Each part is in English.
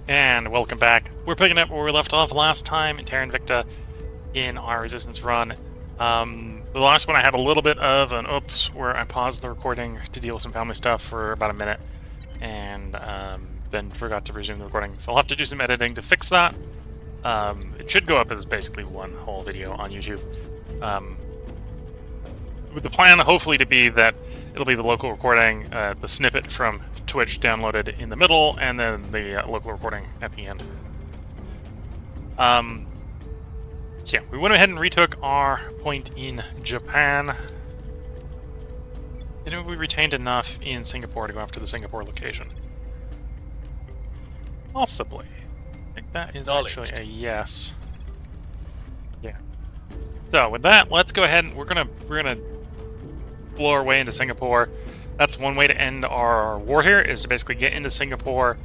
And welcome back. We're picking up where we left off last time in Terra Invicta in our Resistance run. The last one I had a little bit of an oops where I paused the recording to deal with some family stuff for about a minute and then forgot to resume the recording. So I'll have to do some editing to fix that. It should go up as basically one whole video on YouTube. With the plan hopefully to be that it'll be the local recording, the snippet from Twitch downloaded in the middle, and then the local recording at the end. So yeah, we went ahead and retook our point in Japan. Didn't we retained enough in Singapore to go after the Singapore location? Possibly. I think that is actually a yes. Yeah. So with that, let's go ahead and we're gonna blow our way into Singapore. That's one way to end our war here, is to basically get into Singapore,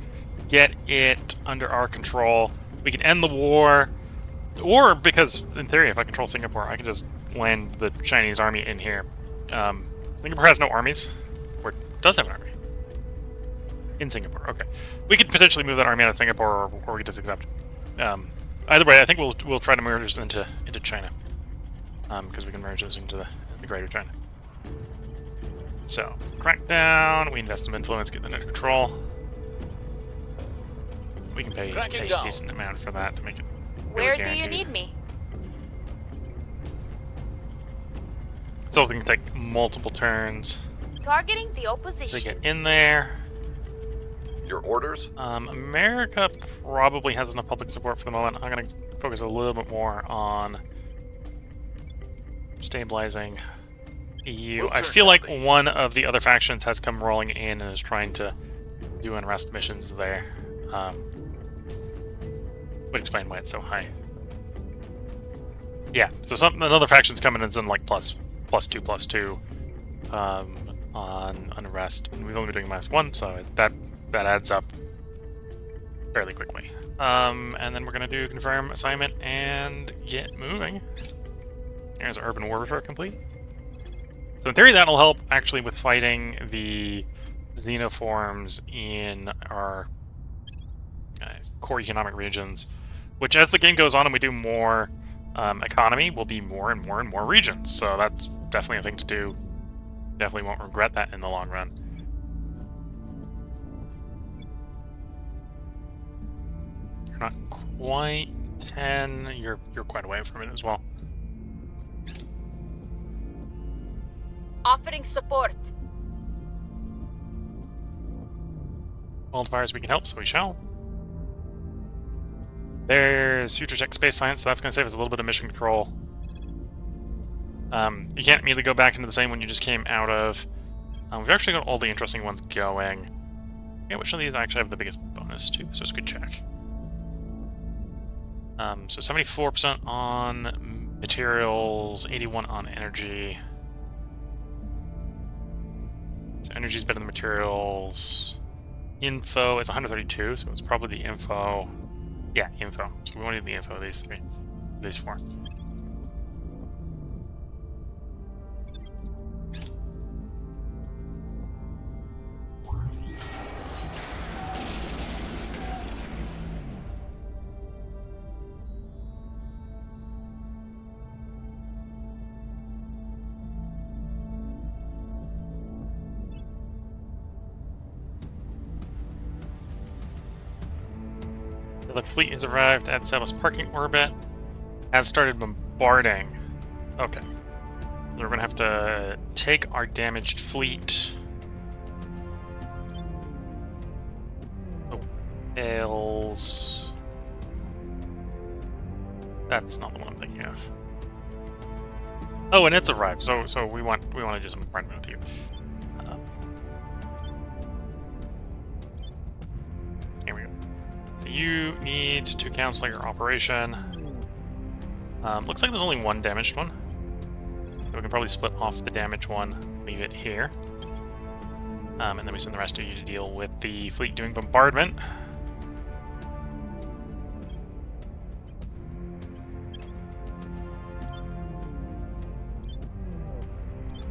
get it under our control. We can end the war, or because, in theory, if I control Singapore, I can just land the Chinese army in here. Singapore has no armies, or it does have an army. In Singapore, okay. We could potentially move that army out of Singapore, or we could just accept it. Either way, I think we'll try to merge this into China, because we can merge this into the Greater China. So, crackdown, we invest some influence, get them under control. We can pay a decent amount for that to make it really Where guaranteed. do you need me? It's also going to take multiple turns Targeting the to opposition. get in there. Your orders? America probably has enough public support for the moment. I'm going to focus a little bit more on stabilizing EU. I feel like one of the other factions has come rolling in and is trying to do unrest missions there. Would explain why it's so high. Yeah, so another faction's coming in and like plus two on unrest. And we've only been doing -1, so that adds up fairly quickly. And then we're gonna do confirm assignment and get moving. There's urban warfare complete. So in theory, that'll help actually with fighting the xenoforms in our core economic regions, which as the game goes on and we do more economy, will be more and more and more regions. So that's definitely a thing to do. Definitely won't regret that in the long run. You're not quite 10. You're quite away from it as well. Offering support. Wildfires we can help, so we shall. There's Future Tech Space Science, so that's going to save us a little bit of mission control. You can't immediately go back into the same one you just came out of. We've actually got all the interesting ones going. Yeah, which of these actually have the biggest bonus too, so it's a good check. So 74% on materials, 81 on energy. So energy's better than materials. Info is 132, so it's probably the info. Yeah, info. So we want to do the info of these four. The fleet has arrived at Savos parking orbit. Has started bombarding. Okay. So we're gonna have to take our damaged fleet. Oh, fails. That's not the one I'm thinking of. Oh, and it's arrived. So we want to do some bombardment with you. Here we go. So you need to cancel your operation. Looks like there's only one damaged one. So we can probably split off the damaged one, leave it here. And then we send the rest of you to deal with the fleet doing bombardment.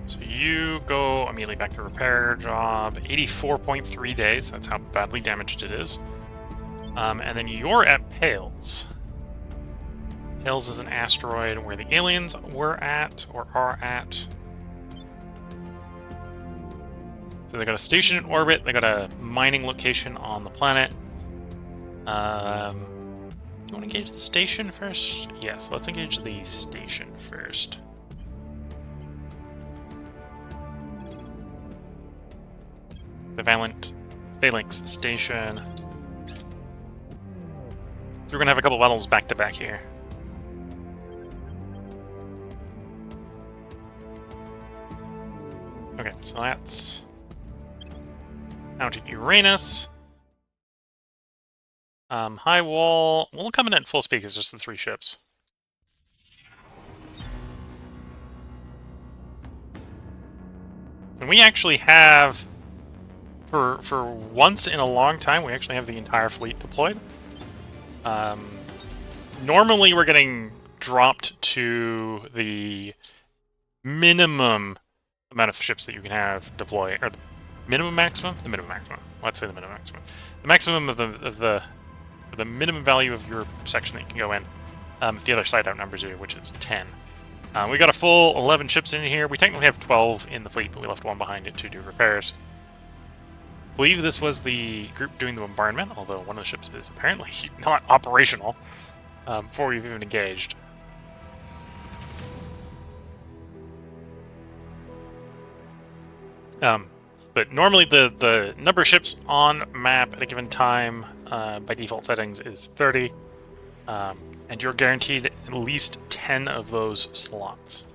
So you go immediately back to repair job. 84.3 days, that's how badly damaged it is. And then you're at Pales. Pales is an asteroid where the aliens were at, or are at. So they got a station in orbit, they got a mining location on the planet. Do you want to engage the station first? Yes, let's engage the station first. The Phalanx station. So we're gonna have a couple battles back to back here. Okay, so that's mounted Uranus. High wall. We'll come in at full speed because just the 3 ships. And we actually have, for once in a long time, we actually have the entire fleet deployed. Normally we're getting dropped to the minimum amount of ships that you can have deploy, or the minimum maximum? The minimum maximum. Let's say the minimum maximum. The maximum of the minimum value of your section that you can go in, if the other side outnumbers you, which is 10. We got a full 11 ships in here. We technically have 12 in the fleet, but we left one behind it to do repairs. I believe this was the group doing the bombardment, although one of the ships is apparently not operational before we've even engaged. But normally the number of ships on map at a given time by default settings is 30, and you're guaranteed at least 10 of those slots.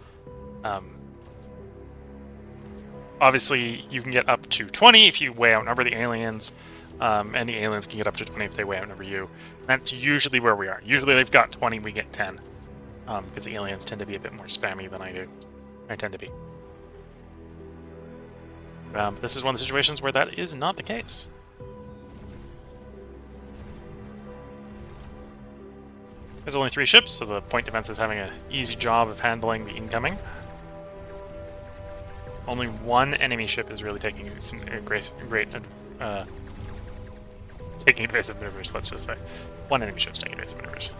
Obviously, you can get up to 20 if you way outnumber the aliens, and the aliens can get up to 20 if they way outnumber you. That's usually where we are. Usually they've got 20, we get 10, because the aliens tend to be a bit more spammy than I tend to be. This is one of the situations where that is not the case. There's only 3 ships, so the point defense is having an easy job of handling the incoming. Only 1 enemy ship is really taking taking evasive maneuvers, let's just say. 1 enemy ship's taking evasive maneuvers.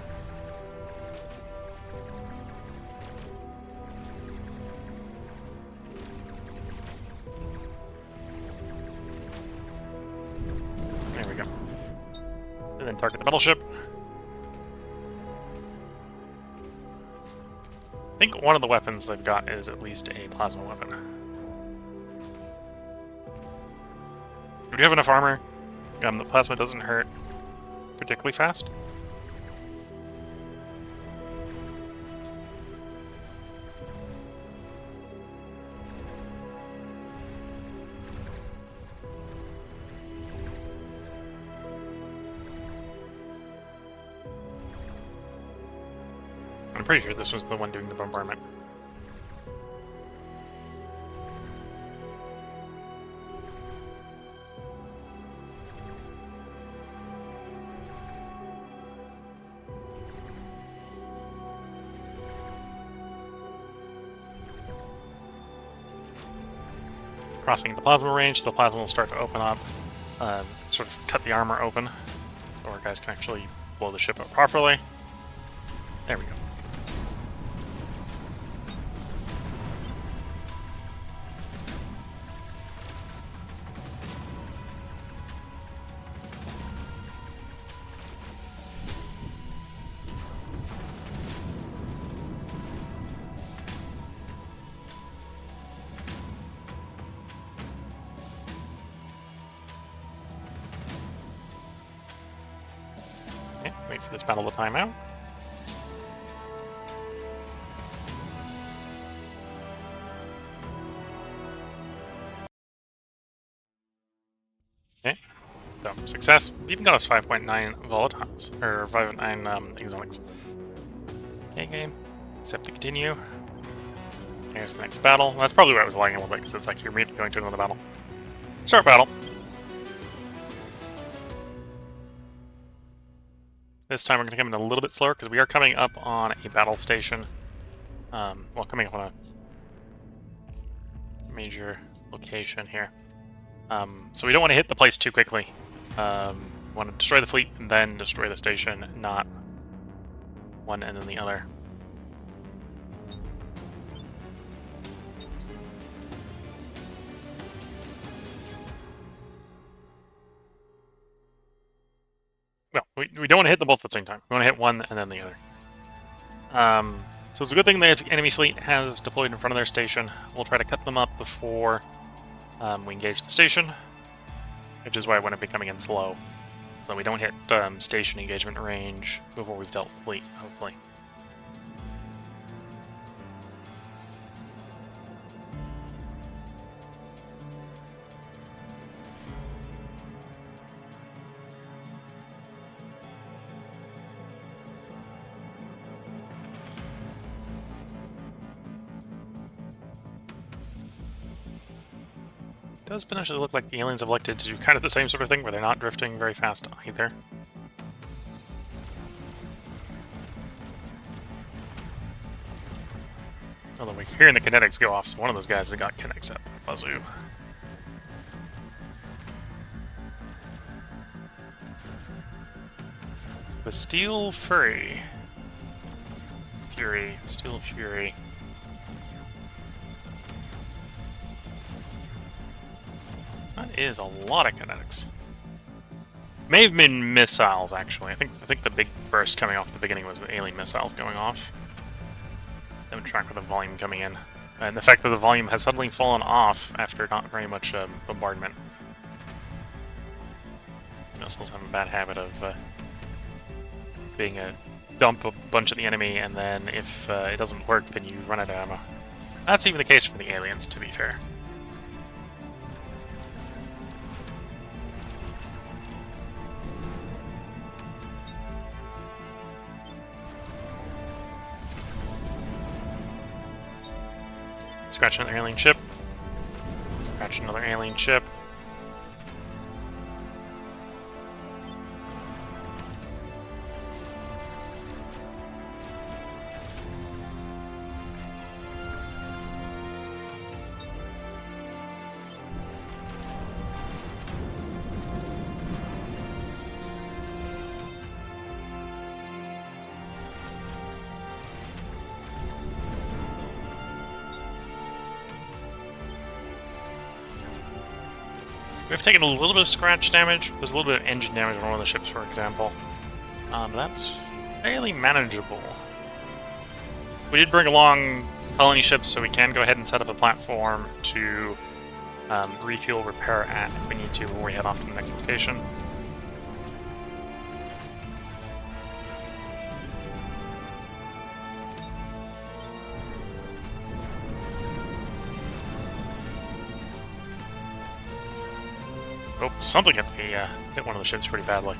There we go. And then target the battleship. I think one of the weapons they've got is at least a plasma weapon. Do we have enough armor? The plasma doesn't hurt particularly fast. I'm pretty sure this was the one doing the bombardment. Crossing the plasma range, so the plasma will start to open up, sort of cut the armor open, so our guys can actually blow the ship up properly. There we go. Wait for this battle to time out. Okay, so success. We even got us 5.9 volatiles, or 5.9 exotics. Okay, game. Accept to continue. Here's the next battle. That's probably where I was lagging a little bit, because it's like you're immediately going to another battle. Start battle. This time we're going to come in a little bit slower because we are coming up on a battle station. Well, coming up on a major location here. So we don't want to hit the place too quickly. want to destroy the fleet and then destroy the station, not one and then the other. Well, we don't want to hit them both at the same time. We want to hit one and then the other. So it's a good thing the enemy fleet has deployed in front of their station. We'll try to cut them up before we engage the station, which is why I want to be coming in slow, so that we don't hit station engagement range before we've dealt with the fleet, hopefully. It does potentially look like the aliens have elected to do kind of the same sort of thing, where they're not drifting very fast either. Although we're hearing the kinetics go off, so one of those guys that got kinetics at the wazoo. The Steel Fury. Steel Fury. That is a lot of kinetics. May have been missiles, actually. I think the big burst coming off at the beginning was the alien missiles going off. Don't track with the volume coming in. And the fact that the volume has suddenly fallen off after not very much bombardment. Missiles have a bad habit of being a dump a bunch at the enemy, and then if it doesn't work, then you run out of ammo. That's even the case for the aliens, to be fair. Scratch another alien ship. Scratch another alien ship. We've taken a little bit of scratch damage. There's a little bit of engine damage on one of the ships, for example. But that's fairly manageable. We did bring along colony ships, so we can go ahead and set up a platform to refuel, repair at if we need to before we head off to the next location. Oh, something hit one of the ships pretty badly.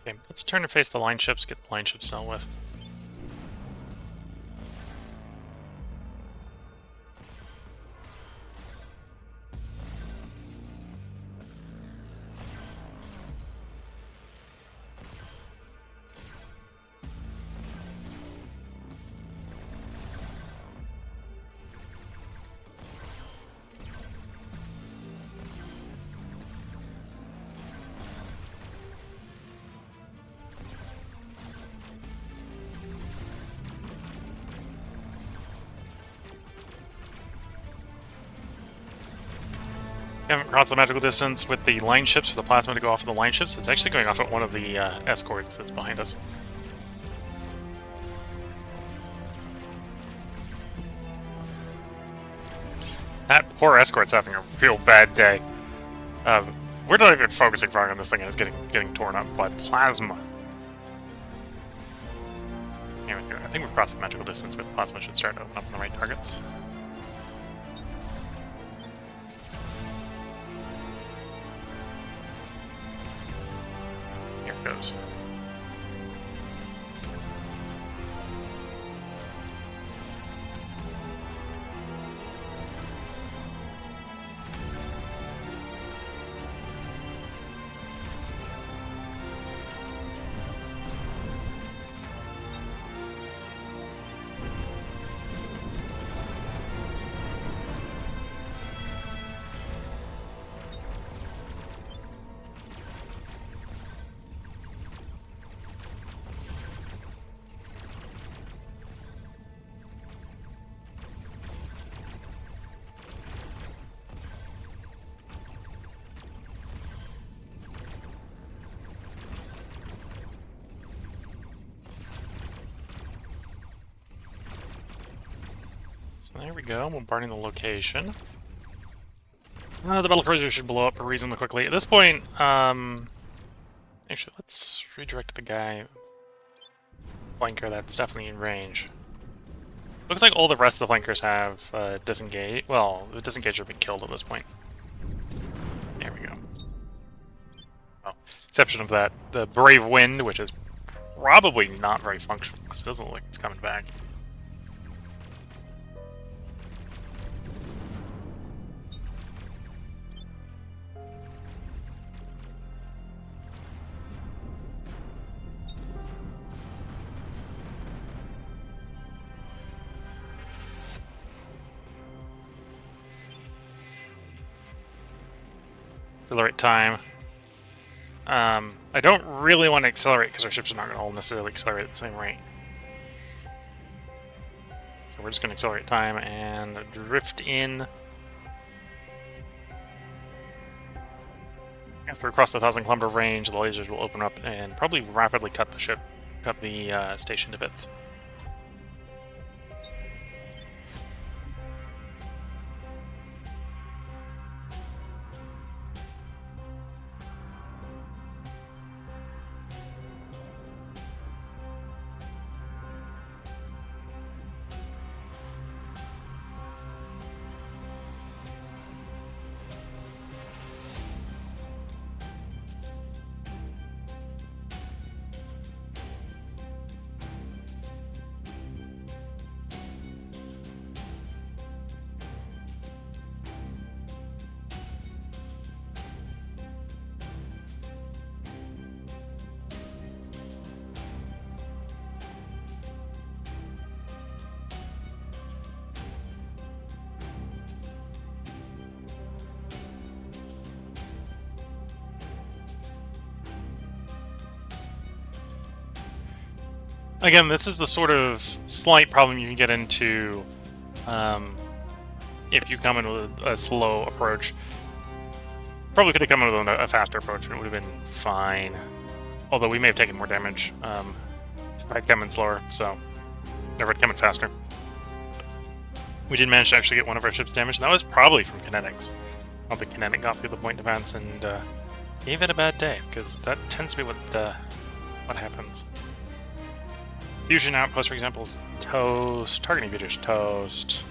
Okay, let's turn and face the line ships, get the line ships dealt with. Haven't crossed the magical distance with the line ships for the plasma to go off of the line ships. It's actually going off at one of the escorts that's behind us. That poor escort's having a real bad day. We're not even focusing fire on this thing, and it's getting torn up by plasma. Yeah, I think we've crossed the magical distance, but plasma should start to open up on the right targets. Here it goes. So there we go, bombarding the location. The battle cruiser should blow up reasonably quickly. At this point, actually, let's redirect the guy flanker that's definitely in range. Looks like all the rest of the flankers have disengage. Well, the disengage have been killed at this point. There we go. Well, exception of that, the Brave Wind, which is probably not very functional because it doesn't look like it's coming back. Accelerate time. I don't really want to accelerate because our ships are not going to all necessarily accelerate at the same rate. So we're just going to accelerate time and drift in. After we cross the 1,000-kilometer range, the lasers will open up and probably rapidly cut the station to bits. Again, this is the sort of slight problem you can get into if you come in with a slow approach. Probably could have come in with a faster approach and it would have been fine. Although we may have taken more damage if I'd come in slower, so never come in faster. We did manage to actually get one of our ships damaged, and that was probably from kinetics. Well, the kinetic got through the point defense and gave it a bad day, because that tends to be what happens. Fusion outpost, for example, is toast. Targeting features toast.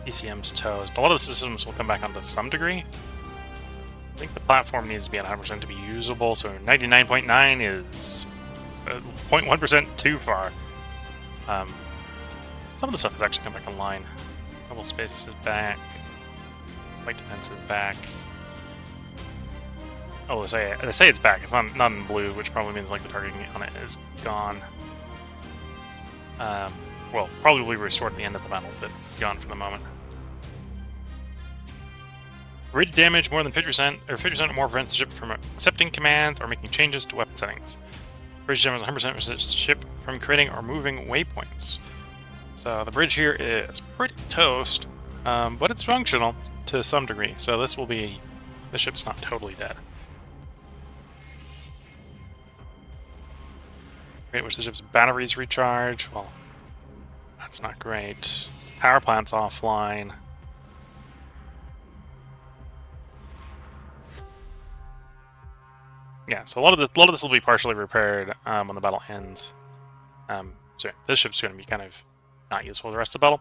ECM's toast. A lot of the systems will come back onto some degree. I think the platform needs to be at 100% to be usable, so 99.9 is 0.1% too far. Some of the stuff has actually come back online. Level space is back. Light defense is back. Oh, they say it's back. It's not in blue, which probably means like the targeting on it is gone. Well, probably restored at the end of the battle, but gone for the moment. Grid damage more than 50% or 50% or more prevents the ship from accepting commands or making changes to weapon settings. Bridge damage 100% resists the ship from creating or moving waypoints. So the bridge here is pretty toast, but it's functional to some degree. So this will be the ship's not totally dead. Rate at which the ship's batteries recharge. Well, that's not great. Power plant's offline. Yeah, so a lot of this will be partially repaired when the battle ends. So this ship's going to be kind of not useful for the rest of the battle.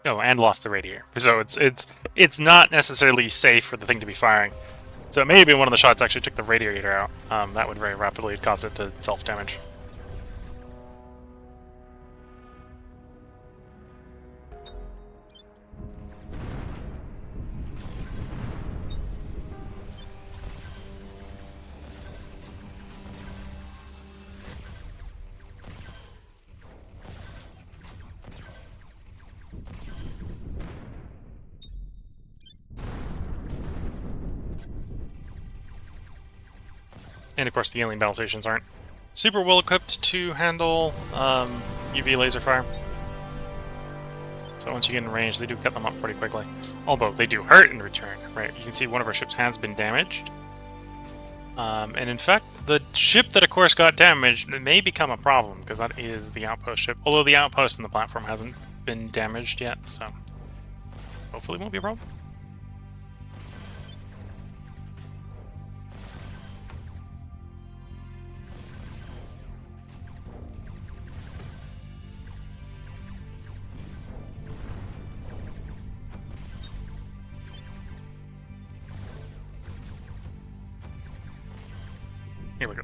Oh, and lost the radiator. So it's not necessarily safe for the thing to be firing. So it may have been one of the shots actually took the radiator out. That would very rapidly cause it to self-damage. And of course the alien battle stations aren't super well equipped to handle UV laser fire. So once you get in range, they do cut them up pretty quickly. Although they do hurt in return, right? You can see one of our ships has been damaged. And in fact, the ship that, of course, got damaged may become a problem, because that is the outpost ship. Although the outpost and the platform hasn't been damaged yet, so hopefully it won't be a problem. Here we go.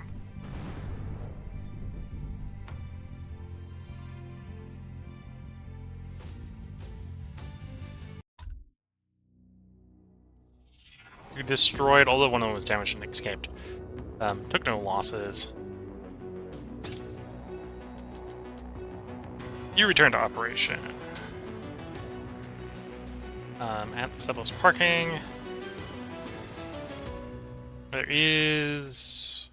You destroyed, although one of them was damaged and escaped. Took no losses. You return to operation. At the Sebos parking. There is...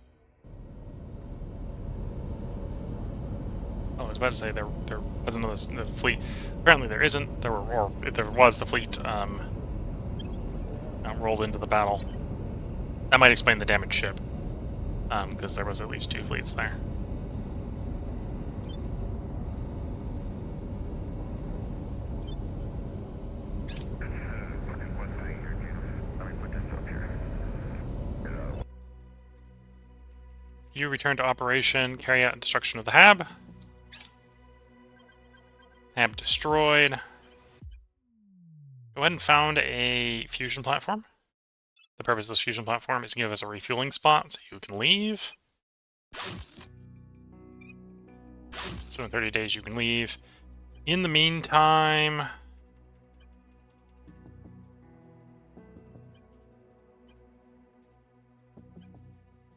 Oh, I was about to say there wasn't the fleet. Apparently there isn't. There were, or if there was, the fleet rolled into the battle. That might explain the damaged ship, because there was at least 2 fleets there. You return to operation, carry out destruction of the HAB. HAB destroyed. Go ahead and found a fusion platform. The purpose of this fusion platform is to give us a refueling spot so you can leave. So in 30 days you can leave. In the meantime...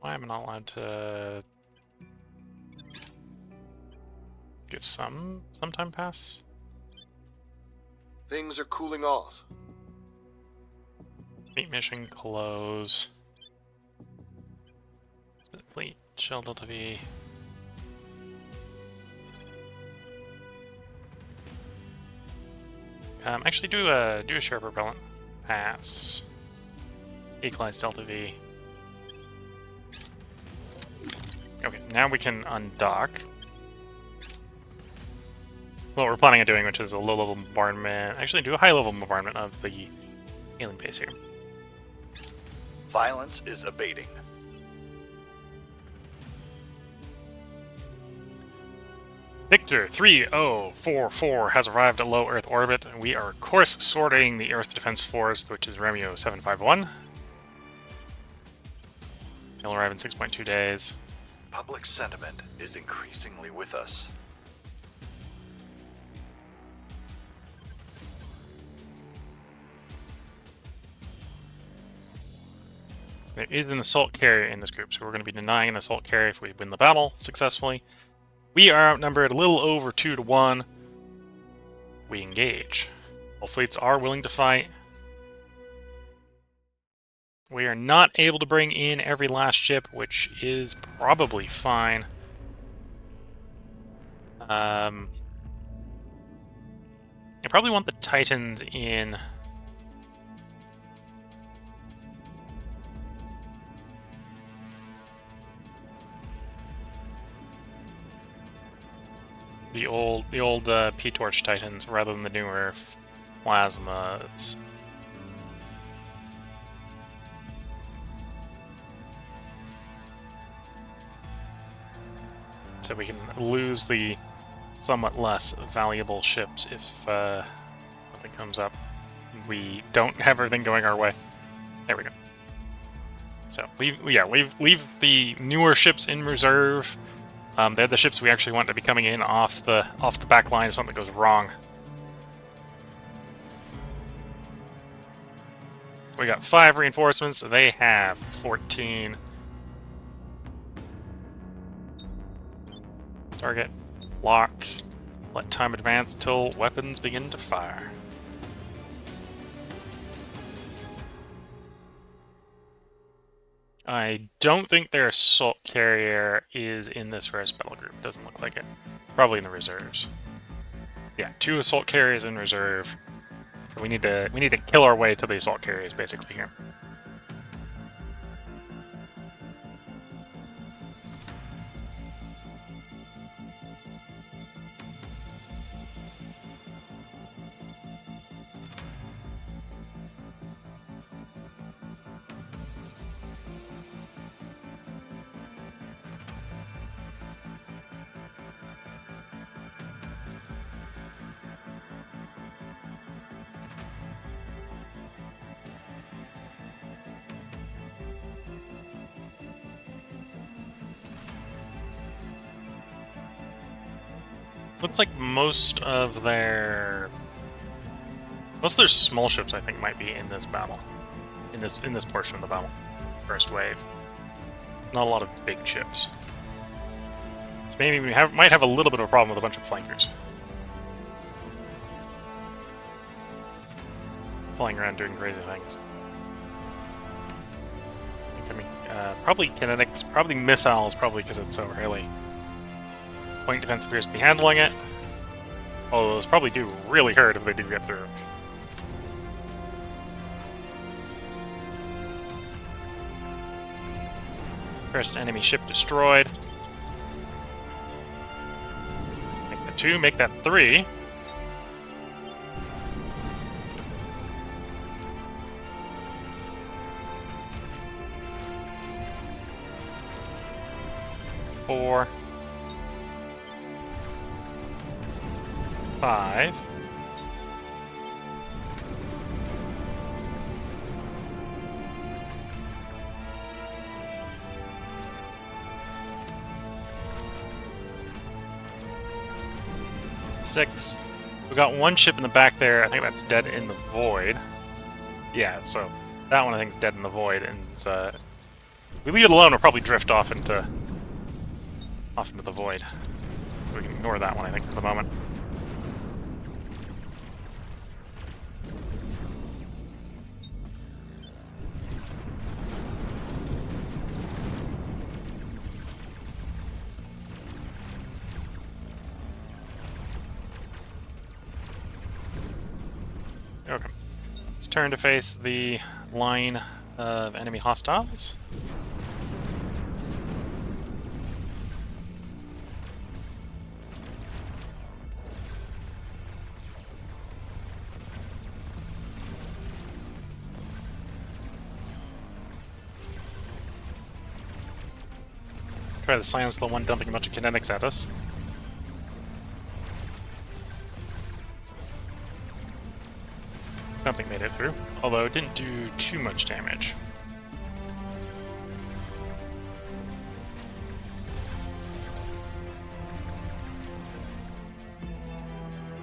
Why am I not allowed to give some time pass? Things are cooling off. Fleet mission close. Split fleet, shell Delta V. Actually do a share propellant pass. Equalize Delta V. Okay, now we can undock. What we're planning on doing, which is a low-level bombardment. Actually, do a high-level bombardment of the alien base here. Violence is abating. Victor 3044 has arrived at low Earth orbit. We are course sorting the Earth Defense Force, which is Romeo 751. He'll arrive in 6.2 days. Public sentiment is increasingly with us. There is an assault carrier in this group, so we're going to be denying an assault carrier if we win the battle successfully. We are outnumbered a little over 2 to 1. We engage. All fleets are willing to fight. We are not able to bring in every last ship, which is probably fine. I probably want the Titans in. The old P-Torch Titans rather than the newer Plasmas. So we can lose the somewhat less valuable ships if something comes up. We don't have everything going our way. There we go. So leave the newer ships in reserve. They're the ships we actually want to be coming in off the back line if something goes wrong. We got 5 reinforcements. They have 14. Target, lock, let time advance until weapons begin to fire. I don't think their assault carrier is in this first battle group. Doesn't look like it. It's probably in the reserves. Yeah, 2 assault carriers in reserve. So we need to kill our way to the assault carriers basically here. Looks like most of their small ships, I think, might be in this battle. In this portion of the battle. First wave. Not a lot of big ships. So maybe we might have a little bit of a problem with a bunch of flankers. Flying around doing crazy things. I mean, probably kinetics, probably missiles, probably because it's so early. Point defense appears to be handling it. Although those probably do really hurt if they do get through. First enemy ship destroyed. Make that 2, make that 3. Four. 5. Six. We got one ship in the back there. I think that's dead in the void. Yeah, so that one I think is dead in the void, and if we leave it alone, we'll probably drift off into the void. So we can ignore that one, I think, for the moment. Okay. Let's turn to face the line of enemy hostiles. Try to silence the one dumping a bunch of kinetics at us. Something made it through, although it didn't do too much damage.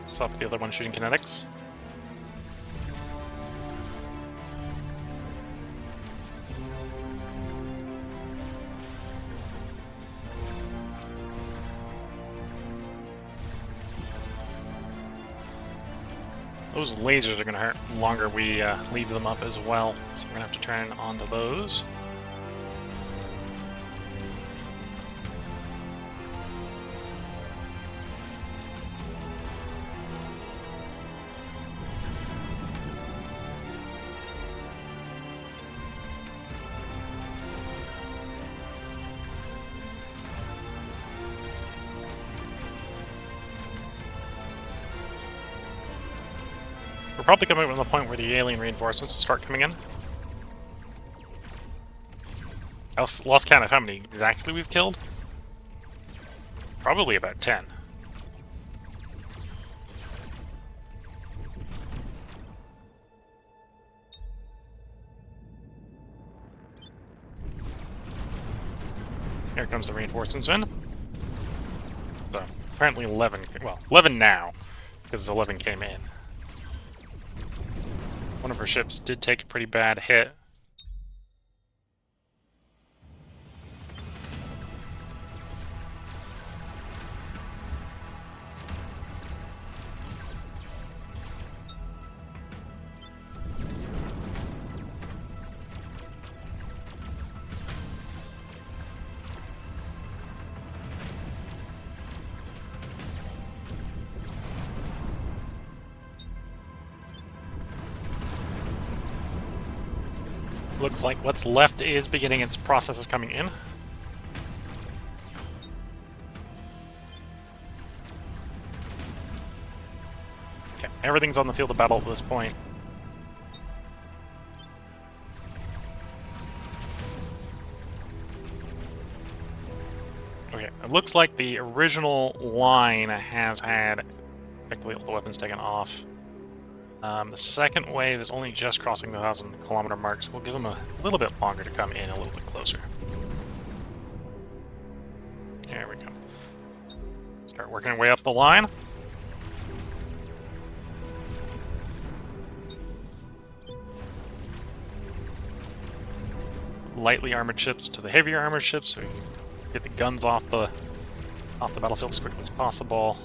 Stop the other one shooting kinetics. Those lasers are going to hurt the longer we leave them up as well, so we're going to have to turn on to those. We're probably coming to the point where the alien reinforcements start coming in. I lost count of how many exactly we've killed. Probably about 10. Here comes the reinforcements in. So, apparently 11, well, 11 now, because 11 came in. One of her ships did take a pretty bad hit. Looks like what's left is beginning its process of coming in. Okay, everything's on the field of battle at this point. Okay, it looks like the original line has had effectively all the weapons taken off. The second wave is only just crossing the 1,000-kilometer mark, so we'll give them a little bit longer to come in a little bit closer. There we go. Start working our way up the line. Lightly armored ships to the heavier armored ships, so we can get the guns off the battlefield as quickly as possible.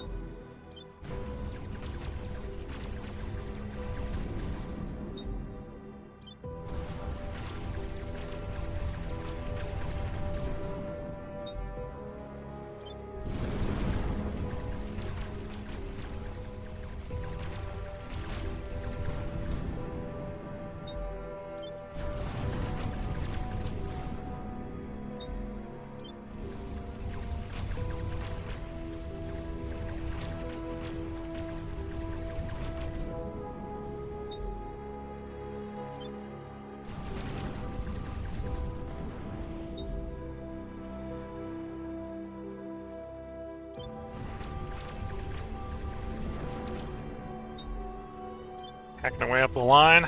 Hacking our way up the line.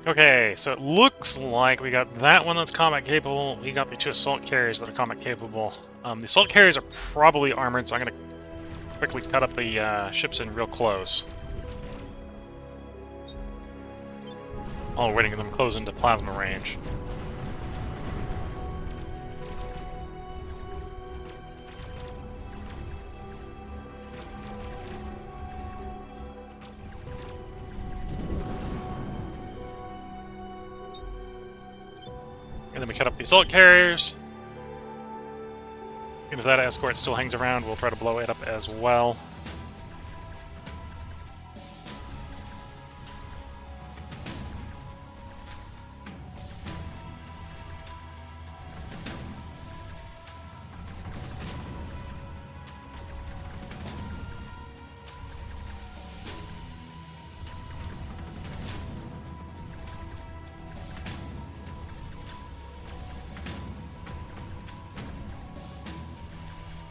Okay, so it looks like we got that one that's combat capable. We got the 2 assault carriers that are combat capable. The assault carriers are probably armored, so I'm going to quickly cut up the ships in real close. While waiting for them to close into plasma range. And then we cut up the assault carriers. And if that escort still hangs around, we'll try to blow it up as well.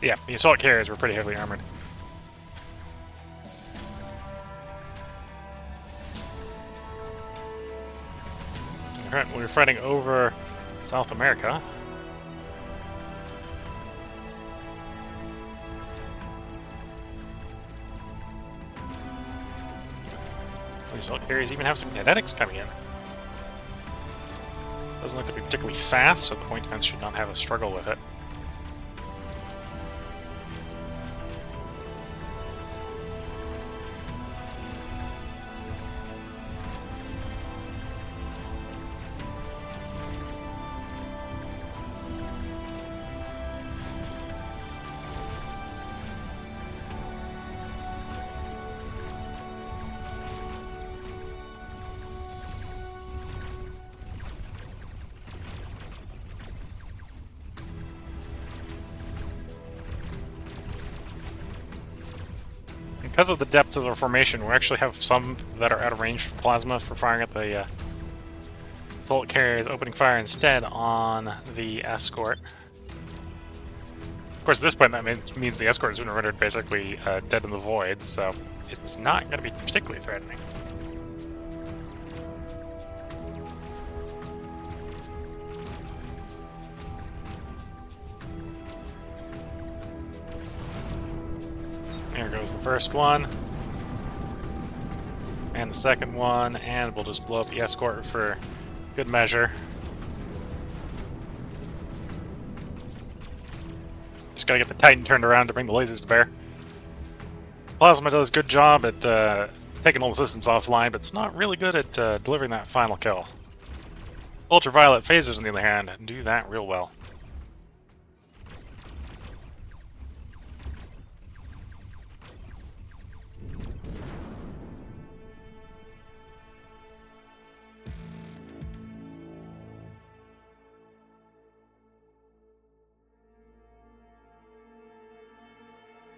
Yeah, the assault carriers were pretty heavily armored. Alright, we're fighting over South America. The assault carriers even have some kinetics coming in. Doesn't look to be particularly fast, so the point defense should not have a struggle with it. Because of the depth of the formation, we actually have some that are out of range from plasma for firing at the assault carriers, opening fire instead on the escort. Of course, at this point, that means the escort has been rendered basically dead in the void, so it's not going to be particularly threatening. There goes the first one. And the second one, and we'll just blow up the escort for good measure. Just gotta get the Titan turned around to bring the lasers to bear. Plasma does a good job at taking all the systems offline, but it's not really good at delivering that final kill. Ultraviolet phasers, on the other hand, do that real well.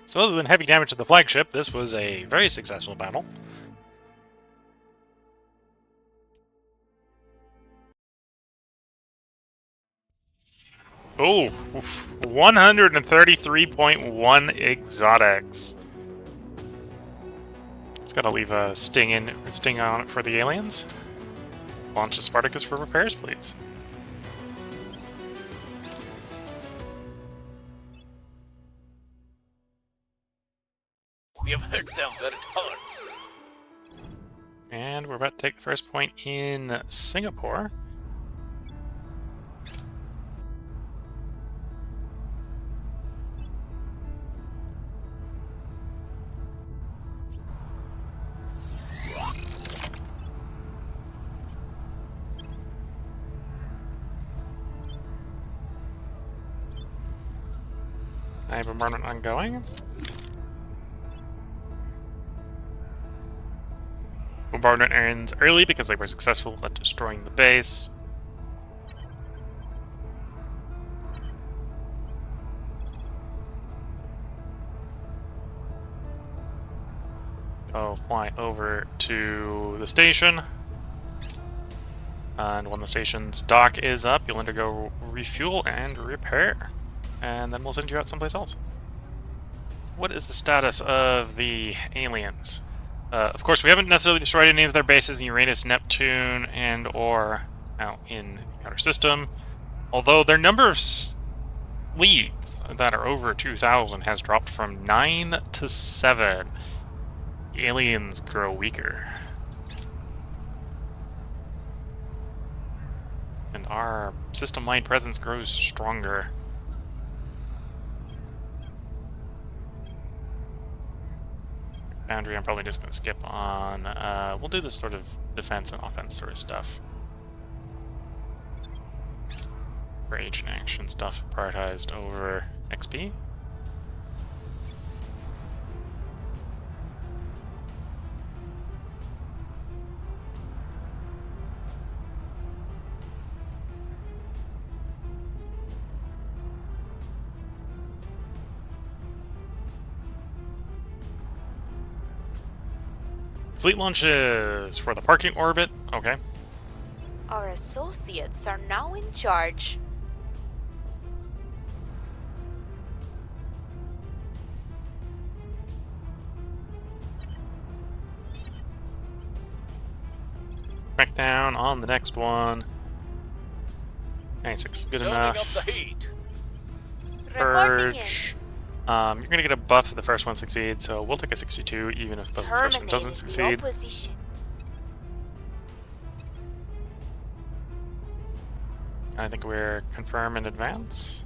So other than heavy damage to the flagship, this was a very successful battle. Oh, 133.1 exotics. It's gotta leave a sting on it for the aliens. Launch a Spartacus for repairs, please. hit them where it hurts. And we're about to take the first point in Singapore. I have bombardment ongoing. Bombardment ends early because they were successful at destroying the base. So fly over to the station. And when the station's dock is up, you'll undergo refuel and repair. And then we'll send you out someplace else. So what is the status of the aliens? Of course, we haven't necessarily destroyed any of their bases in Uranus, Neptune, and or out in the outer system. Although their number of fleets that are over 2,000 has dropped from 9 to 7. The aliens grow weaker. And our system-wide presence grows stronger. Boundary, I'm probably just going to skip on. We'll do this sort of defense and offense sort of stuff. For agent action stuff prioritized over XP. Fleet launches for the parking orbit. Okay. Our associates are now in charge. Back down on the next one. 96, good Turning enough. up the heat. Reporting in. Purge. You're gonna get a buff if the first one succeeds, so we'll take a 62 even if the first one doesn't Terminating the succeed. opposition. I think we're confirm in advance.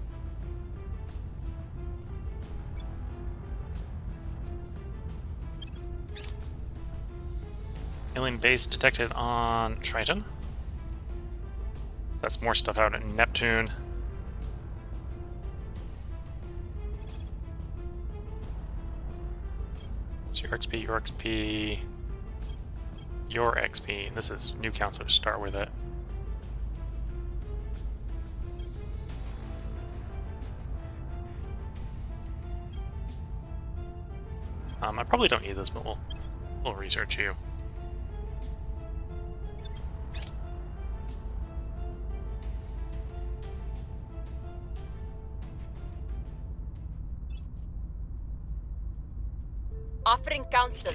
Alien base detected on Triton. That's more stuff out in Neptune. So your XP, your XP, your XP. This is new count, so start with it. I probably don't need this, but we'll research you. Offering counsel.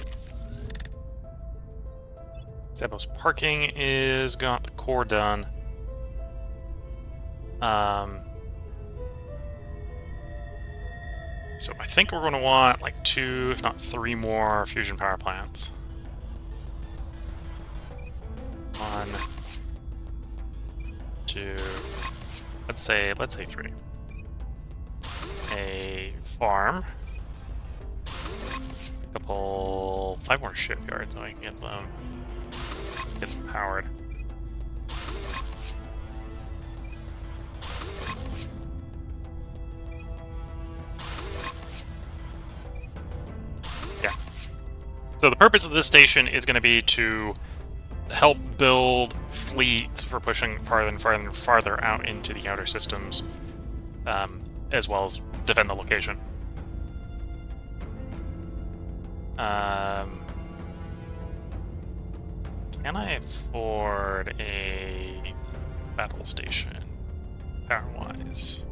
Zebo's parking is got the core done. So I think we're going to want like 2, if not 3 more fusion power plants. 1, 2, let's say 3. A farm. A couple, 5 more shipyards so I can get them powered. Yeah. So the purpose of this station is going to be to help build fleets for pushing farther and farther and farther out into the outer systems, as well as defend the location. Can I afford a battle station, power-wise?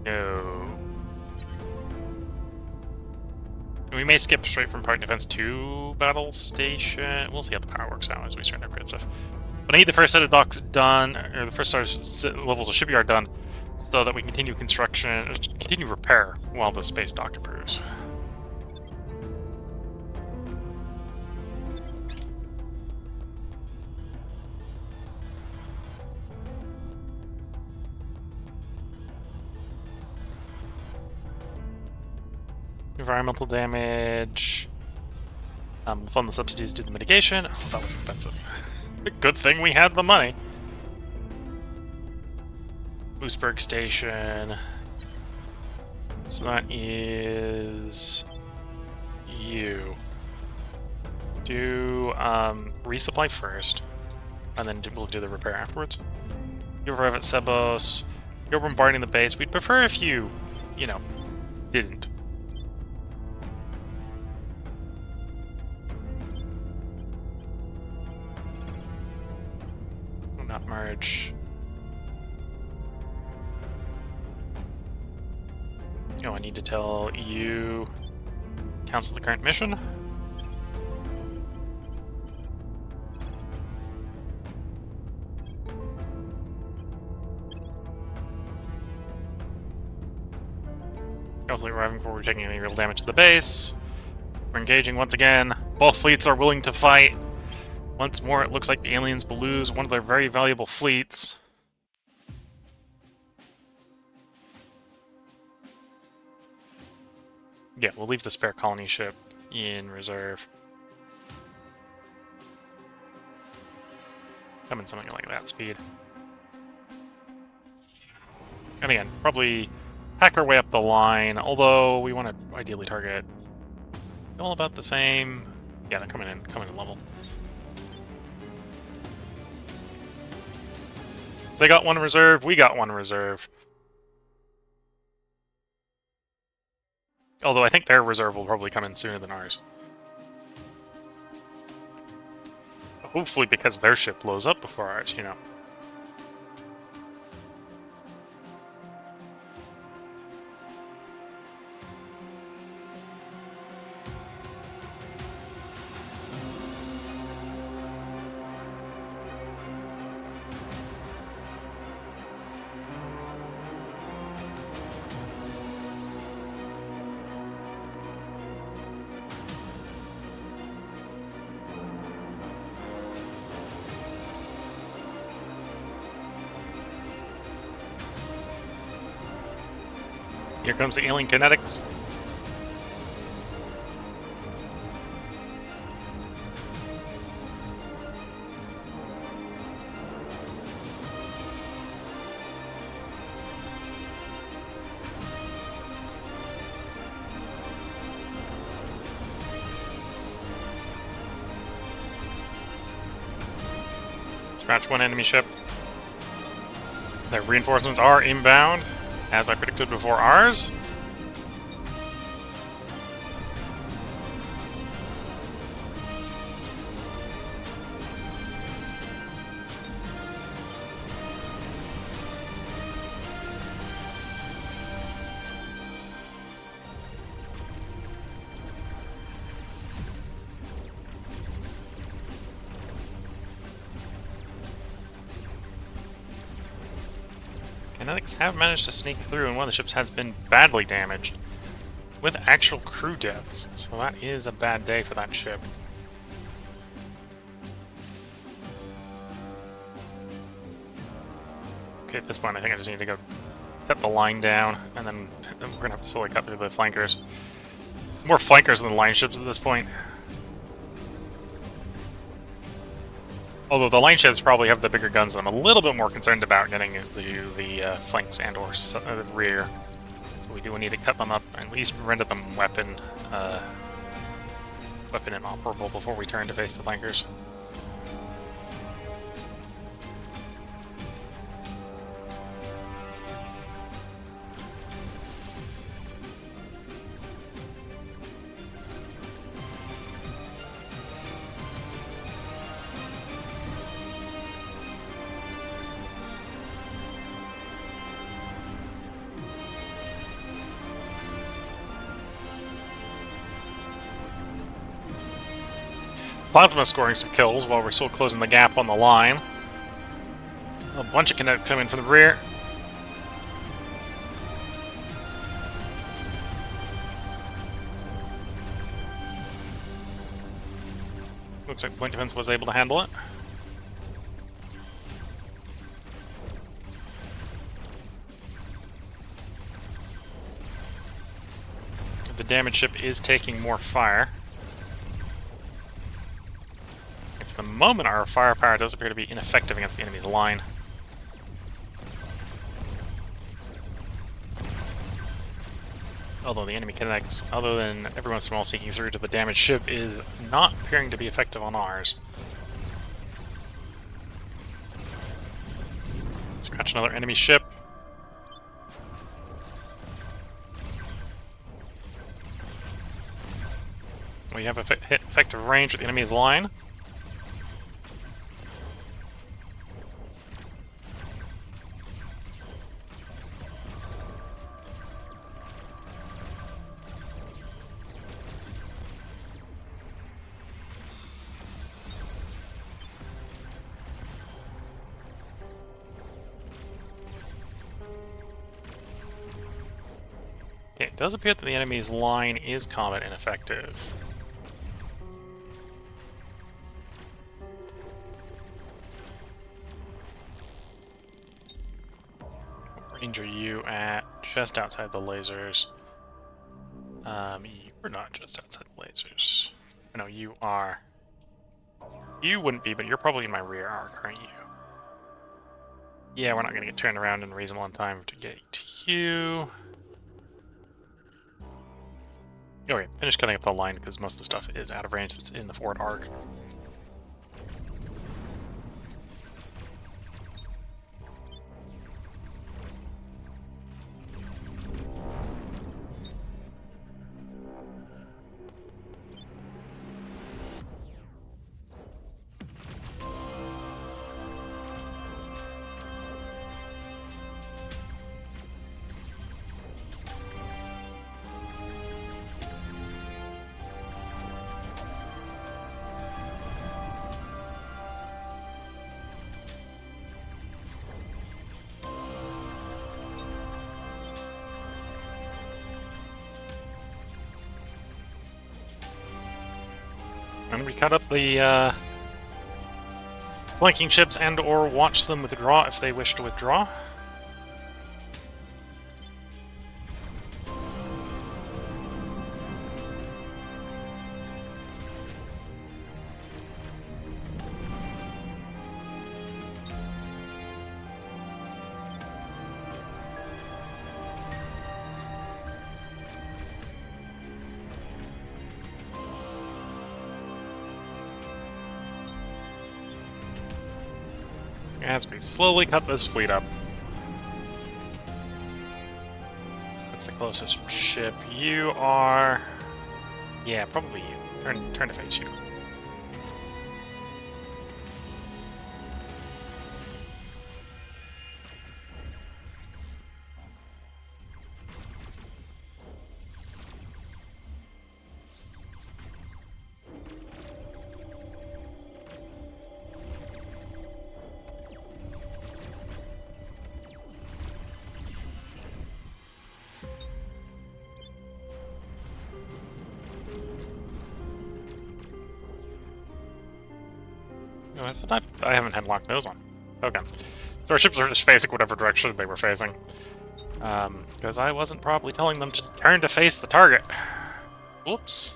No. We may skip straight from part defense to battle station. We'll see how the power works out as we start to upgrade stuff. But I need the first set of docks done, or the first levels of shipyard done, so that we continue construction, continue repair while the space dock improves. environmental damage. We'll fund the subsidies due to mitigation. Oh, that was expensive. Good thing we had the money. Boosberg Station. So that is you. Do resupply first, and then we'll do the repair afterwards. You arrive at Sebos. You're bombarding the base. We'd prefer if you know, didn't. Not merge. Oh, I need to tell you cancel the current mission. Hopefully arriving before we're taking any real damage to the base. We're engaging once again. Both fleets are willing to fight. Once more, it looks like the aliens will lose one of their very valuable fleets. Yeah, we'll leave the spare colony ship in reserve. Come in something like that speed. And again, probably hack our way up the line, although we want to ideally target all about the same. Yeah, they're coming in level. So they got one reserve, we got one reserve. Although I think their reserve will probably come in sooner than ours. Hopefully because their ship blows up before ours, you know. Here comes the alien kinetics. Scratch one enemy ship. Their reinforcements are inbound, as I predicted before ours. Kinetics have managed to sneak through, and one of the ships has been badly damaged, with actual crew deaths, so that is a bad day for that ship. Okay, at this point I think I just need to go cut the line down, and then we're going to have to slowly cut through the flankers. It's more flankers than line ships at this point. Although the line ships probably have the bigger guns, and I'm a little bit more concerned about getting the flanks and or rear. So we do need to cut them up, and at least render them weapon inoperable before we turn to face the flankers. Plasma scoring some kills while we're still closing the gap on the line. A bunch of kinetics coming from the rear. Looks like Point Defense was able to handle it. The damage ship is taking more fire. At the moment, our firepower does appear to be ineffective against the enemy's line. Although the enemy kinetics, other than every once in a while seeking through to the damaged ship, is not appearing to be effective on ours. Scratch another enemy ship. We have effective range with the enemy's line. Okay, it does appear that the enemy's line is combat ineffective. Ranger you at just outside the lasers. You're not just outside the lasers. No, you are. You wouldn't be, but you're probably in my rear arc, aren't you? Yeah, we're not going to get turned around in reasonable time to get to you. Okay, finish cutting up the line because most of the stuff is out of range that's in the forward arc. And we cut up the flanking ships and or watch them withdraw if they wish to withdraw. As we slowly cut this fleet up. That's the closest ship. You are... Yeah, probably you. Turn to face you. No, I haven't had locked nose on. Okay. So our ships are just facing whatever direction they were facing. Because I wasn't probably telling them to turn to face the target. Whoops.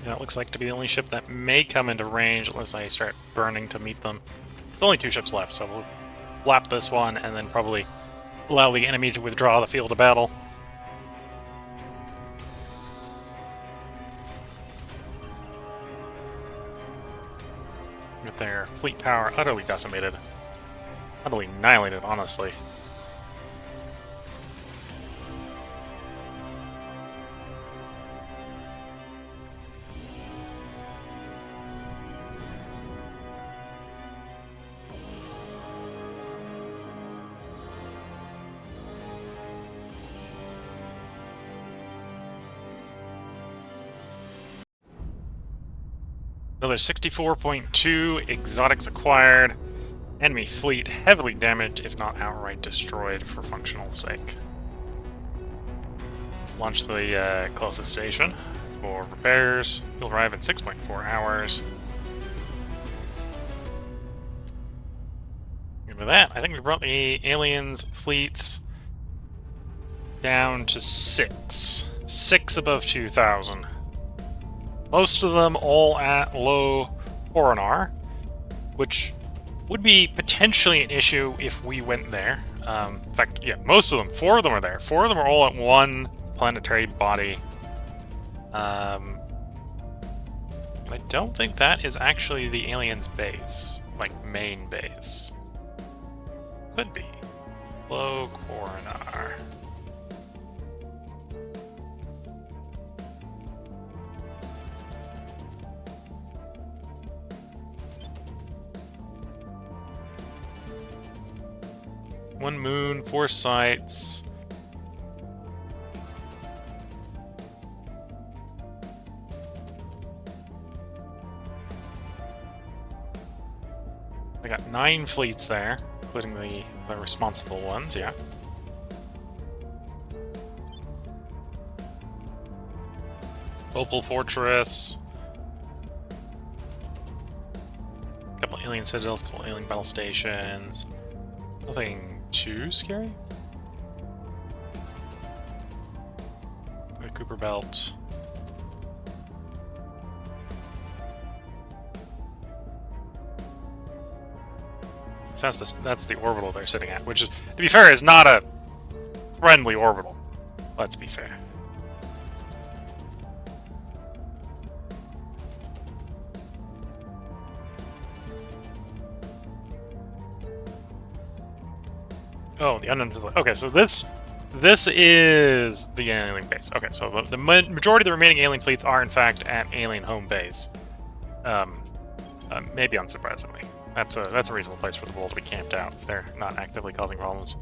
That looks like to be the only ship that may come into range unless I start burning to meet them. There's only 2 ships left, so we'll lap this one and then probably allow the enemy to withdraw the field of battle. With their fleet power utterly decimated. Utterly annihilated, honestly. Another 64.2 exotics acquired. Enemy fleet heavily damaged, if not outright destroyed, for functional sake. Launch the closest station for repairs. You'll arrive in 6.4 hours. And with that, I think we brought the aliens' fleets down to 6. 6 above 2,000. Most of them all at low Coronar, which would be potentially an issue if we went there. In fact, yeah, most of them. 4 of them are there. 4 of them are all at one planetary body. I don't think that is actually the aliens' base, like main base. Could be. Low Coronar. One moon, 4 sites. I got 9 fleets there, including the responsible ones, yeah. Opal Fortress. A couple alien citadels, a couple alien battle stations. Nothing too scary. The Cooper Belt. So that's the orbital they're sitting at, which is, to be fair, is not a friendly orbital. Let's be fair. Oh, the unknown facility. Okay, so this is the alien base. Okay, so the majority of the remaining alien fleets are in fact at alien home base. Maybe unsurprisingly, that's a reasonable place for the world to be camped out if they're not actively causing problems.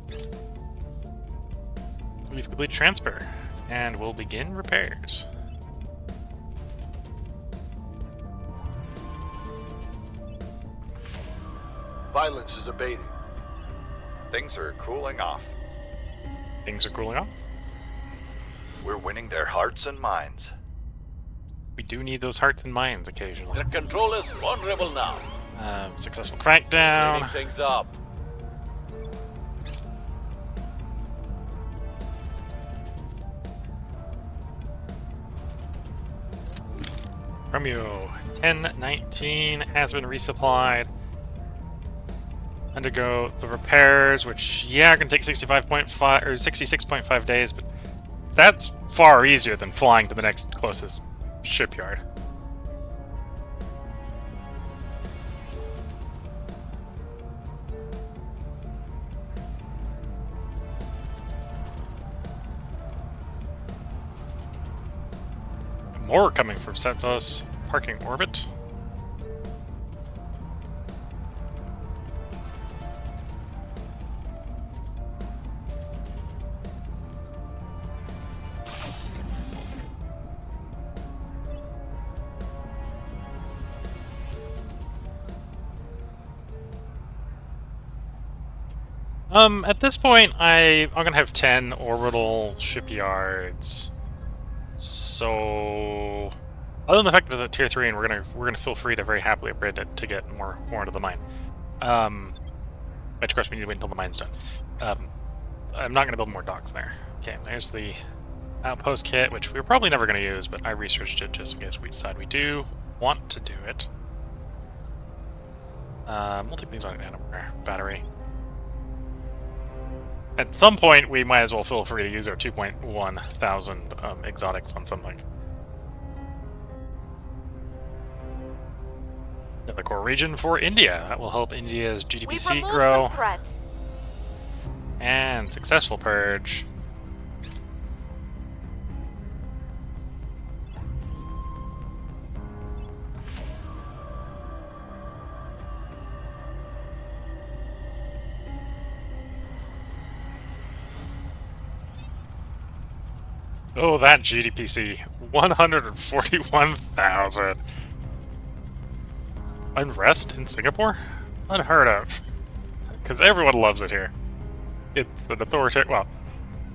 We've completed transfer, and we'll begin repairs. Violence is abating. Things are cooling off. Things are cooling off. We're winning their hearts and minds. We do need those hearts and minds occasionally. The control is vulnerable now. Successful crackdown. Cleaning things up. Romeo 1019 has been resupplied. Undergo the repairs, which, yeah, can take 65.5 or 66.5 days, but that's far easier than flying to the next closest shipyard. More coming from Septos parking orbit. At this point, I'm gonna have 10 orbital shipyards. So, other than the fact that it's at tier 3, and we're gonna feel free to very happily upgrade it to get more into the mine. Which of course we need to wait until the mine's done. I'm not gonna build more docks there. Okay, there's the outpost kit, which we're probably never gonna use, but I researched it just in case we decide we do want to do it. We'll take these on an battery. At some point, we might as well feel free to use our 2.1 thousand exotics on something. Another core region for India. That will help India's GDP grow. Some threats. And successful purge. Oh, that GDPC. 141,000. Unrest in Singapore? Unheard of. Because everyone loves it here. It's an authoritative... Well,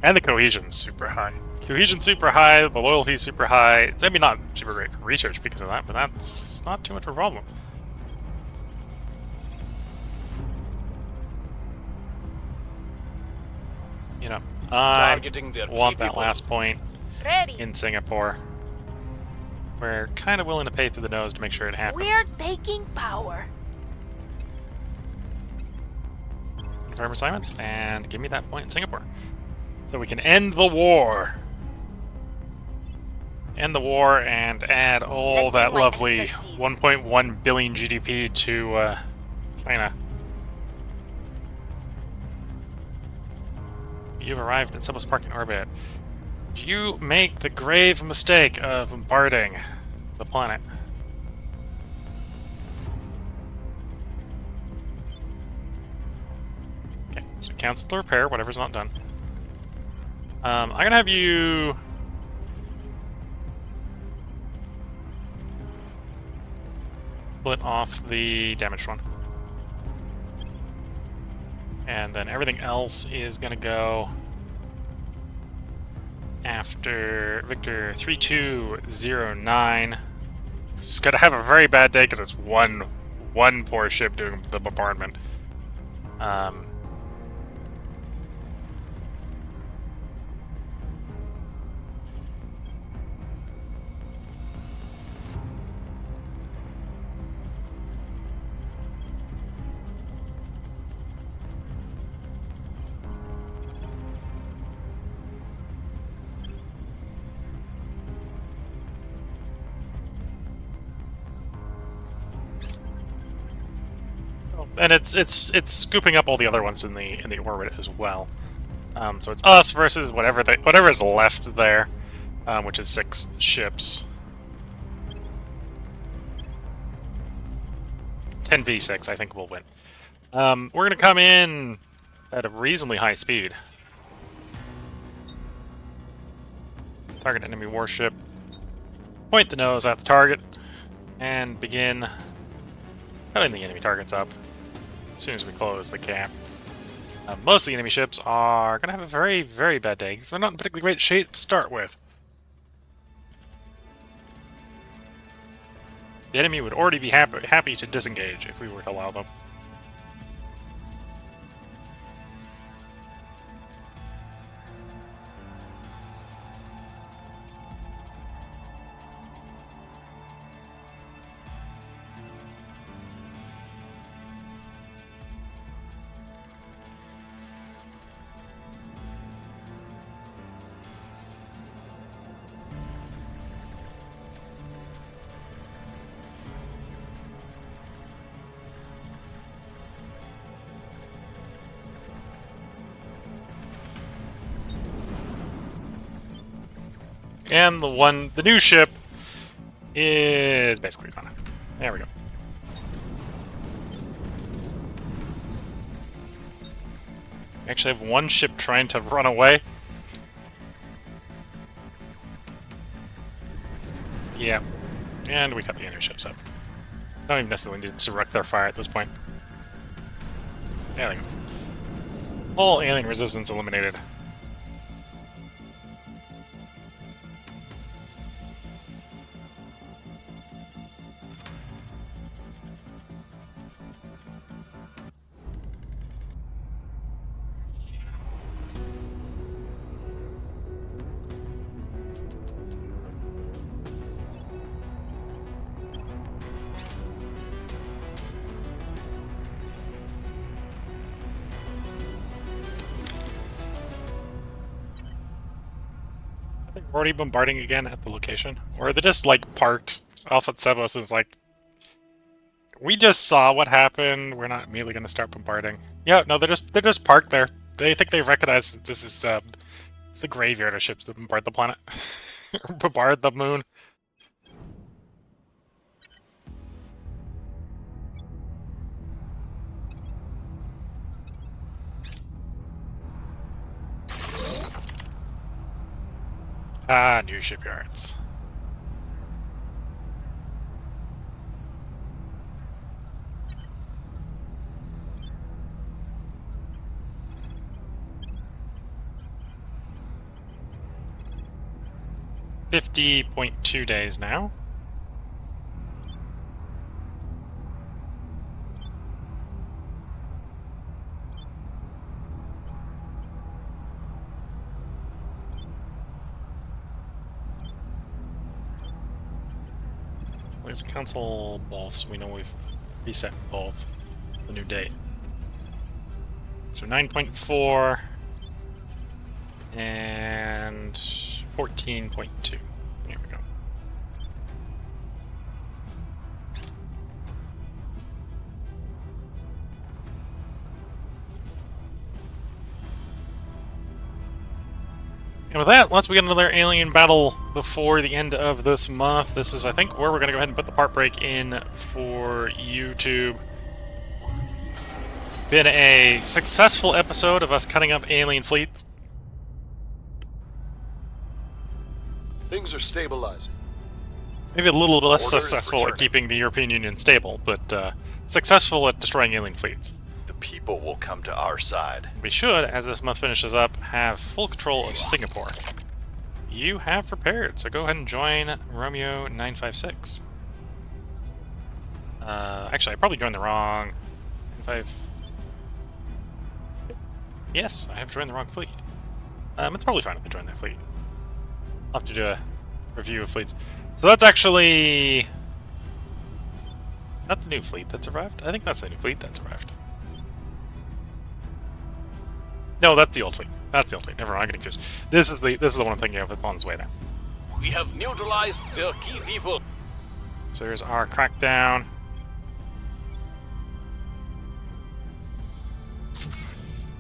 and the cohesion's super high. Cohesion's super high, the loyalty's super high. It's maybe not super great for research because of that, but that's not too much of a problem. You know, I Targeting their want key that people. last point Ready. in Singapore. We're kind of willing to pay through the nose to make sure it happens. We're taking power. Confirm assignments, and give me that point in Singapore. So we can end the war. End the war and add all Let's that in my lovely expertise. 1.1 billion GDP to China. You've arrived in subsparking orbit. You make the grave mistake of bombarding the planet. Okay, so cancel the repair, whatever's not done. I'm gonna have you... split off the damaged one. And then everything else is gonna go after Victor 3209. It's gonna have a very bad day because it's one poor ship doing the bombardment. And it's scooping up all the other ones in the orbit as well. So it's us versus whatever is left there, which is 6 ships. 10v6, I think we'll win. We're gonna come in at a reasonably high speed. Target enemy warship. Point the nose at the target, and begin cutting the enemy targets up as soon as we close the gap. Most of the enemy ships are going to have a very, very bad day, because they're not in particularly great shape to start with. The enemy would already be happy to disengage if we were to allow them. And the new ship is basically gone. There we go. We actually have one ship trying to run away. Yeah. And we cut the enemy ships up. Don't even necessarily need to direct their fire at this point. There we go. All alien resistance eliminated. We're already bombarding again at the location. Or they're just, like, parked. Alpha Sebos is like, we just saw what happened, we're not immediately going to start bombarding. Yeah, no, they're just parked there. They think they recognize that this is, it's the graveyard of ships that bombard the planet. Bombard the moon. Ah, new shipyards. 50.2 days now. Let's cancel both, so we know we've reset both. The new date. So 9.4 and 14.2. There we go. And with that, once we get another alien battle before the end of this month, this is, I think, where we're going to go ahead and put the part break in for YouTube. Been a successful episode of us cutting up alien fleets. Things are stabilizing. Maybe a little less Order is successful at returning. keeping the European Union stable, but successful at destroying alien fleets. The people will come to our side. We should, as this month finishes up, have full control of Singapore. You have prepared, so go ahead and join Romeo 956. Actually, I probably joined the wrong... Yes, I have joined the wrong fleet. It's probably fine if I join that fleet. I'll have to do a review of fleets. So that's actually... Not the new fleet that's arrived? I think that's the new fleet that's arrived. No, that's the old fleet. That's the old fleet. Never mind, I'm getting confused. This is the one I'm thinking of that's on its way there. We have neutralized their key people. So there's our crackdown.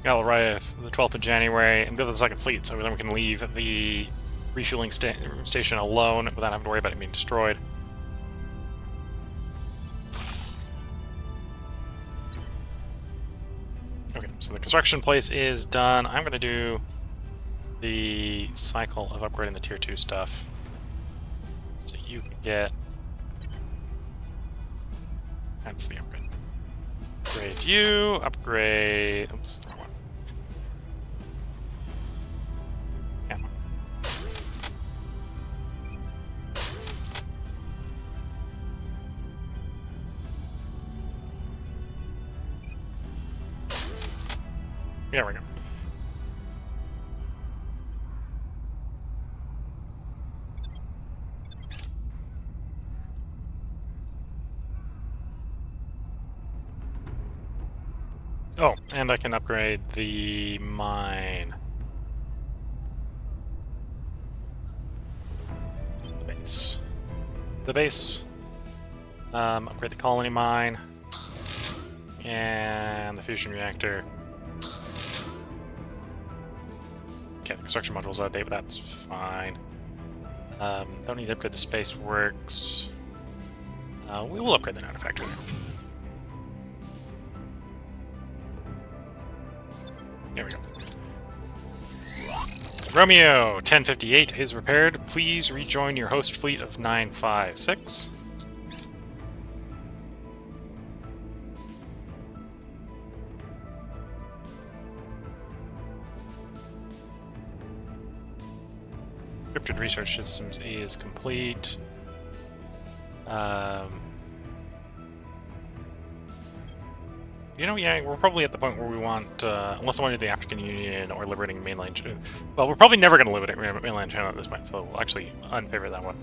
Galore, the 12th of January, and go to the second fleet, so then we can leave the refueling station alone without having to worry about it being destroyed. Okay, so the construction place is done. I'm going to do the cycle of upgrading the tier 2 stuff. So you can get... That's the upgrade. Upgrade you, upgrade... Oops, wrong one. Yeah. There we go. Oh, and I can upgrade the mine. The base. The base. Upgrade the colony mine. And the fusion reactor. Okay, the construction module's out of date, but that's fine. Don't need to upgrade the space works. We will upgrade the manufacturer. There we go. Romeo 1058 is repaired. Please rejoin your host fleet of 956. Encrypted research systems is complete. You know, yeah, we're probably at the point where we want, unless I want to do the African Union or liberating mainland China. Well, we're probably never going to liberate mainland China at this point, so we'll actually unfavor that one.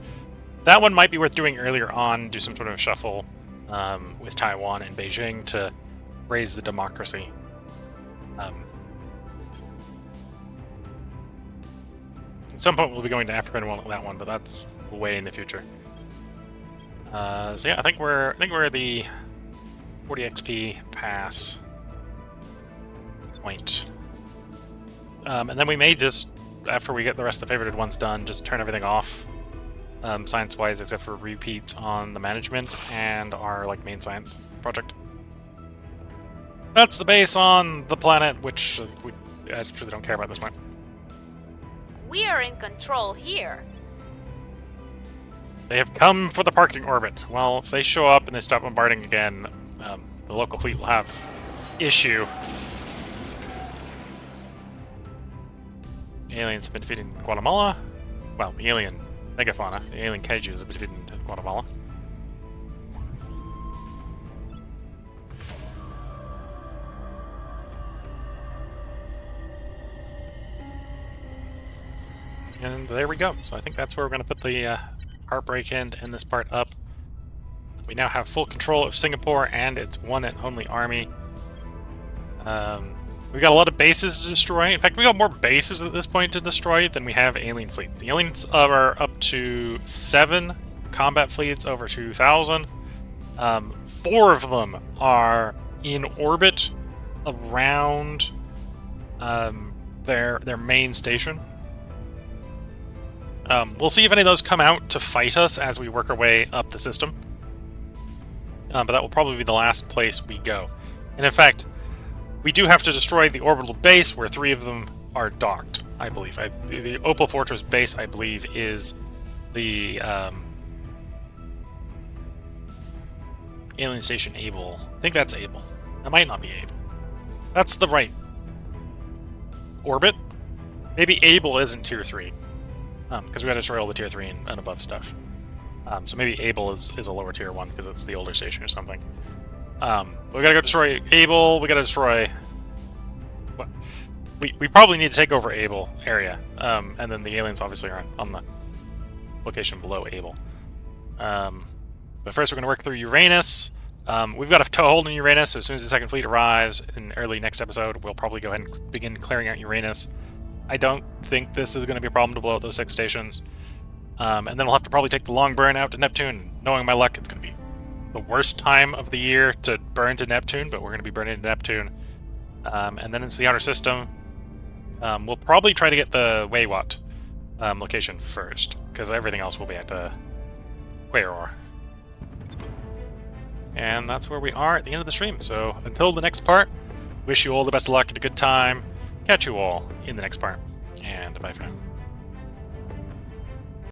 That one might be worth doing earlier on, do some sort of shuffle with Taiwan and Beijing to raise the democracy. At some point we'll be going to Africa and want that one, but that's way in the future. So yeah, I think we're the 40 XP pass point. And then we may just, after we get the rest of the favorited ones done, just turn everything off, science-wise, except for repeats on the management and our main science project. That's the base on the planet, which we actually don't care about this point. We are in control here. They have come for the parking orbit. Well, if they show up and they stop bombarding again, the local fleet will have issue. Aliens have been defeating Guatemala. Well, the alien megafauna, the alien kaijus a bit in Guatemala. And there we go. So I think that's where we're going to put the heartbreak in to end this part up. We now have full control of Singapore and its one and only army. We got a lot of bases to destroy. In fact, we got more bases at this point to destroy than we have alien fleets. The aliens are up to 7 combat fleets over 2,000. 4 of them are in orbit around their main station. We'll see if any of those come out to fight us as we work our way up the system. But that will probably be the last place we go. And in fact, we do have to destroy the orbital base where 3 of them are docked, I believe. The Opal Fortress base, I believe, is the alien station Able. I think that's Able. That might not be Able. That's the right orbit. Maybe Able isn't Tier 3. Because we gotta destroy all the Tier 3 and above stuff. So maybe Able is a lower Tier 1 because it's the older station or something. But we gotta go destroy Able, we gotta destroy... What? We probably need to take over Able area. And then the aliens obviously are on the location below Able. But first we're gonna work through Uranus. We've got a toehold in Uranus, so as soon as the second fleet arrives in early next episode, we'll probably go ahead and begin clearing out Uranus. I don't think this is going to be a problem to blow out those 6 stations. And then we'll have to probably take the long burn out to Neptune. Knowing my luck, it's going to be the worst time of the year to burn to Neptune, but we're going to be burning to Neptune. And then it's the outer system. We'll probably try to get the Waywat location first, because everything else will be at Quaeror. And that's where we are at the end of the stream. So until the next part, wish you all the best of luck and a good time. Catch you all in the next part, and bye for now.